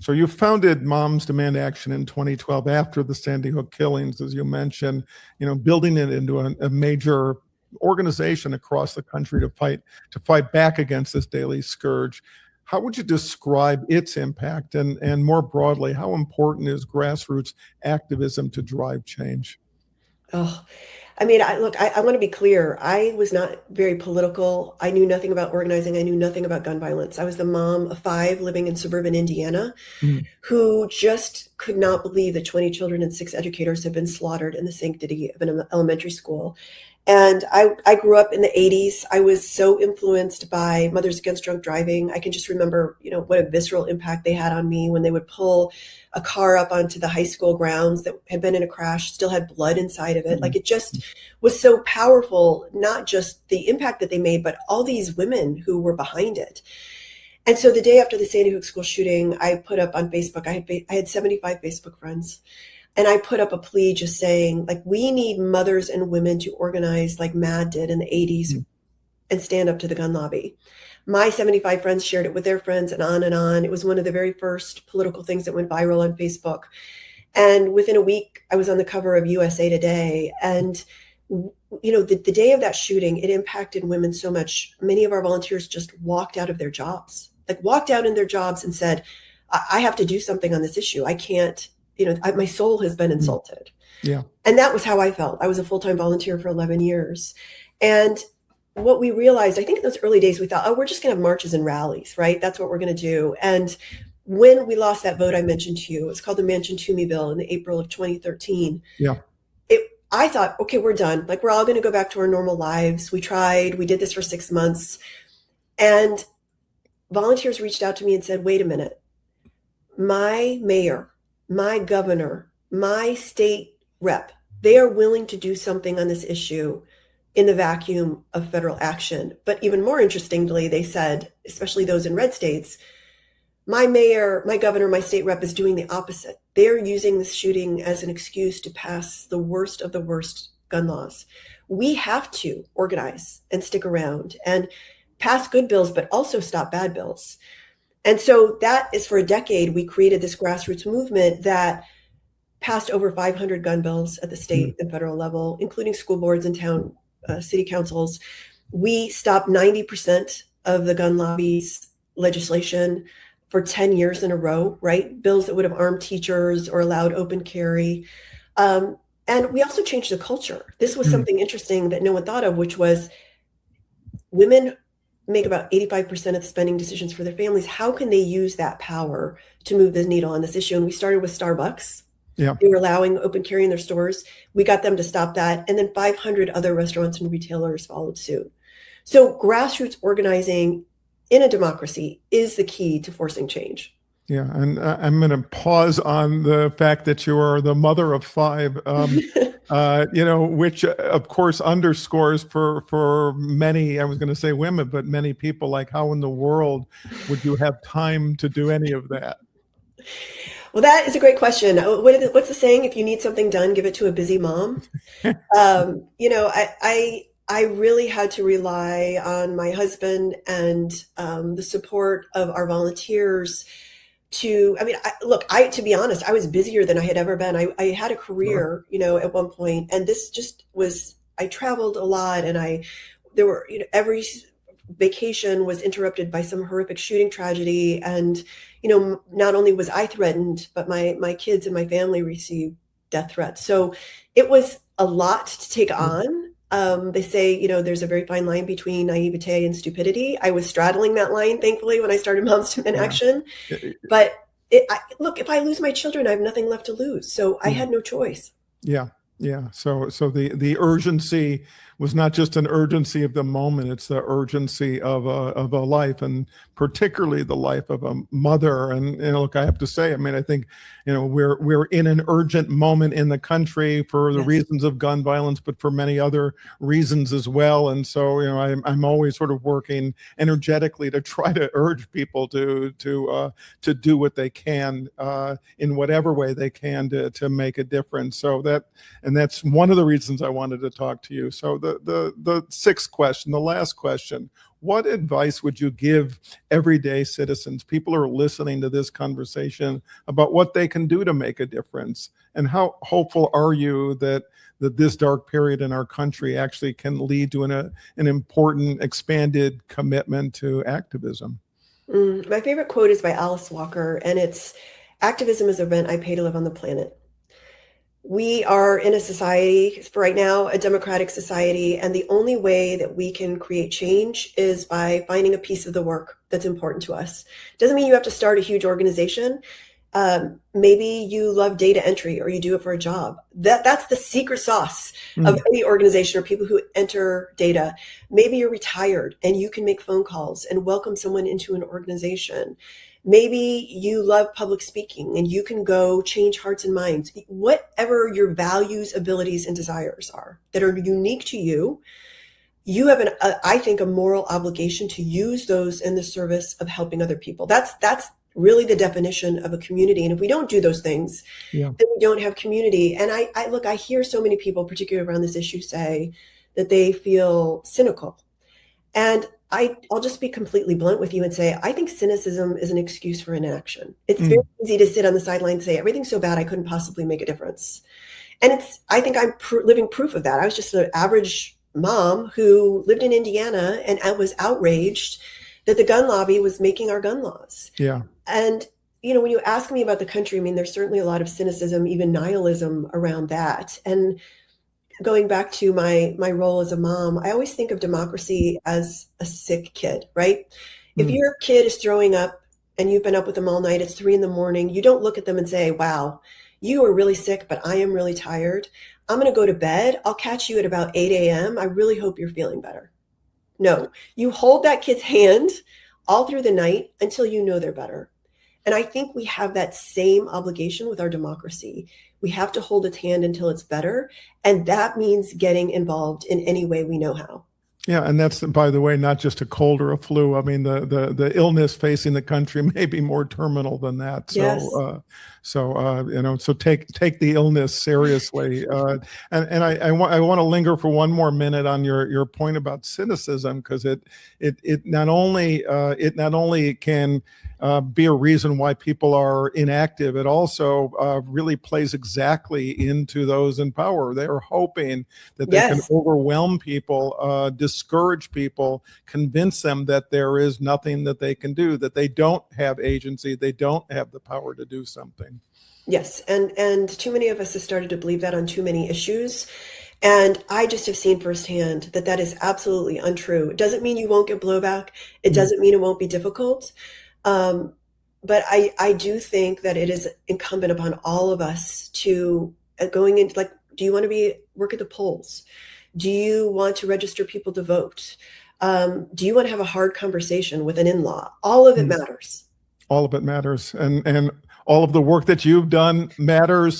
So you founded Moms Demand Action in 2012 after the Sandy Hook killings, as you mentioned, building it into a major organization across the country to fight back against this daily scourge. How would you describe its impact, and more broadly, how important is grassroots activism to drive change? Oh, I mean, I want to be clear. I was not very political. I knew nothing about organizing. I knew nothing about gun violence. I was the mom of 5 living in suburban Indiana Mm. who just could not believe that 20 children and 6 educators had been slaughtered in the sanctity of an elementary school. And I grew up in the 80s. I was so influenced by Mothers Against Drunk Driving. I can just remember, what a visceral impact they had on me when they would pull a car up onto the high school grounds that had been in a crash, still had blood inside of it. Like, it just was so powerful, not just the impact that they made, but all these women who were behind it. And so the day after the Sandy Hook school shooting, I put up on Facebook, I had 75 Facebook friends. And I put up a plea just saying, like, we need mothers and women to organize like MAD did in the 80s and stand up to the gun lobby. My 75 friends shared it with their friends and on and on. It was one of the very first political things that went viral on Facebook. And within a week, I was on the cover of USA Today. And, the day of that shooting, it impacted women so much. Many of our volunteers just walked out of their jobs, walked out in their jobs and said, I have to do something on this issue. I can't. My soul has been insulted. Yeah. And that was how I felt. I was a full-time volunteer for 11 years. And what we realized, I think in those early days, we thought, we're just going to have marches and rallies, right? That's what we're going to do. And when we lost that vote I mentioned to you, it's called the Manchin Toomey Bill in the April of 2013. Yeah. I thought, okay, we're done. We're all going to go back to our normal lives. We did this for 6 months. And volunteers reached out to me and said, wait a minute, my mayor, my governor, my state rep, they are willing to do something on this issue in the vacuum of federal action. But even more interestingly, they said, especially those in red states, my mayor, my governor, my state rep is doing the opposite. They're using this shooting as an excuse to pass the worst of the worst gun laws. We have to organize and stick around and pass good bills, but also stop bad bills. And so that is, for a decade, we created this grassroots movement that passed over 500 gun bills at the state and federal level, including school boards and town city councils. We stopped 90% of the gun lobby's legislation for 10 years in a row, right? Bills that would have armed teachers or allowed open carry. And we also changed the culture. This was something interesting that no one thought of, which was women make about 85% of the spending decisions for their families. How can they use that power to move the needle on this issue? And we started with Starbucks. Yeah. They were allowing open carry in their stores. We got them to stop that. And then 500 other restaurants and retailers followed suit. So grassroots organizing in a democracy is the key to forcing change. Yeah, and I'm going to pause on the fact that you are the mother of 5, which of course underscores for many, I was going to say women, but many people, like, how in the world would you have time to do any of that? Well, that is a great question. What's the saying? If you need something done, give it to a busy mom. I really had to rely on my husband and the support of our volunteers to be honest, I was busier than I had ever been. I had a career, at one point, and this just was, I traveled a lot, and every vacation was interrupted by some horrific shooting tragedy. And, not only was I threatened, but my kids and my family received death threats. So it was a lot to take on. They say, there's a very fine line between naivete and stupidity. I was straddling that line, thankfully, when I started Moms Demand Action. But if I lose my children, I have nothing left to lose. So I had no choice. Yeah. Yeah. So the urgency was not just an urgency of the moment, it's the urgency of a life, and particularly the life of a mother. And, look, I have to say, I think, we're in an urgent moment in the country for the reasons of gun violence, but for many other reasons as well. And so, I'm always sort of working energetically to try to urge people to do what they can in whatever way they can to make a difference. So that's one of the reasons I wanted to talk to you. So the sixth question, the last question: what advice would you give everyday citizens, people who are listening to this conversation, about what they can do to make a difference? And how hopeful are you that this dark period in our country actually can lead to an important expanded commitment to activism? My favorite quote is by Alice Walker, and it's, "Activism is the rent I pay to live on the planet." We are in a society, for right now, a democratic society, and the only way that we can create change is by finding a piece of the work that's important to us. Doesn't mean you have to start a huge organization. Maybe you love data entry, or you do it for a job. That's the secret sauce of any organization or people who enter data. Maybe you're retired and you can make phone calls and welcome someone into an organization. Maybe you love public speaking and you can go change hearts and minds. Whatever your values, abilities, and desires are that are unique to you, you have I think, a moral obligation to use those in the service of helping other people. That's really the definition of a community. And if we don't do those things, then we don't have community. And I hear so many people, particularly around this issue, say that they feel cynical. And I'll just be completely blunt with you and say, I think cynicism is an excuse for inaction. It's very easy to sit on the sideline and say, everything's so bad, I couldn't possibly make a difference. And I think I'm living proof of that. I was just an average mom who lived in Indiana, and I was outraged that the gun lobby was making our gun laws. Yeah. And, when you ask me about the country, I mean, there's certainly a lot of cynicism, even nihilism around that. And going back to my role as a mom, I always think of democracy as a sick kid, right? If your kid is throwing up and you've been up with them all night, it's 3 a.m, you don't look at them and say, wow, you are really sick, but I am really tired. I'm going to go to bed. I'll catch you at about 8 a.m. I really hope you're feeling better. No, you hold that kid's hand all through the night until you know they're better. And I think we have that same obligation with our democracy. We have to hold its hand until it's better. And that means getting involved in any way we know how. Yeah, and that's, by the way, not just a cold or a flu. I mean, the illness facing the country may be more terminal than that. So, Yes. So take the illness seriously. And I want to linger for one more minute on your point about cynicism, because it not only can be a reason why people are inactive, it also really plays exactly into those in power. They are hoping that they can overwhelm people, discourage people, convince them that there is nothing that they can do, that they don't have agency, they don't have the power to do something. Yes, and too many of us have started to believe that on too many issues. And I just have seen firsthand that is absolutely untrue. It doesn't mean you won't get blowback. It doesn't mean it won't be difficult. But I do think that it is incumbent upon all of us to going into, like, do you want to work at the polls? Do you want to register people to vote? Do you want to have a hard conversation with an in-law? All of it matters. All of it matters. And all of the work that you've done matters